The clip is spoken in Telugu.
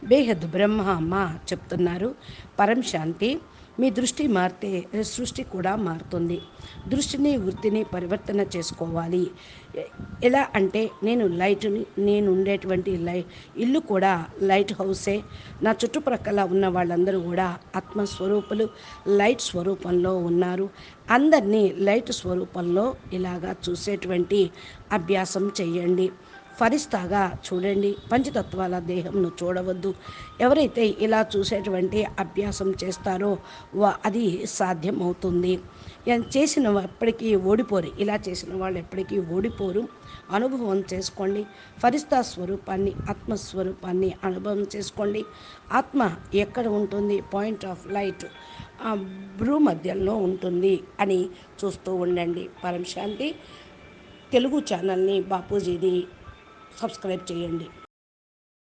బేహద్ బ్రహ్మ అమ్మ చెప్తున్నారు. పరం శాంతి. మీ దృష్టి మారితే సృష్టి కూడా మారుతుంది. దృష్టిని వృత్తిని పరివర్తన చేసుకోవాలి. ఎలా అంటే నేను ఉండేటువంటి ఇల్లు కూడా లైట్ హౌసే. నా చుట్టుప్రక్కల ఉన్న వాళ్ళందరూ కూడా ఆత్మస్వరూపులు, లైట్ స్వరూపంలో ఉన్నారు. అందరినీ లైట్ స్వరూపంలో ఇలాగా చూసేటువంటి అభ్యాసం చేయండి. ఫరిస్తాగా చూడండి. పంచతత్వాల దేహంను చూడవద్దు. ఎవరైతే ఇలా చూసేటువంటి అభ్యాసం చేస్తారో అది సాధ్యమవుతుంది. చేసిన ఎప్పటికీ ఓడిపోరు. ఇలా చేసిన వాళ్ళు ఎప్పటికీ ఓడిపోరు. అనుభవం చేసుకోండి. ఫరిస్తా స్వరూపాన్ని, ఆత్మస్వరూపాన్ని అనుభవం చేసుకోండి. ఆత్మ ఎక్కడ ఉంటుంది? పాయింట్ ఆఫ్ లైట్ భ్రూ మధ్యంలో ఉంటుంది అని చూస్తూ ఉండండి. పరం శాంతి. తెలుగు ఛానల్ని బాపూజీది సబ్స్క్రైబ్ చేయండి.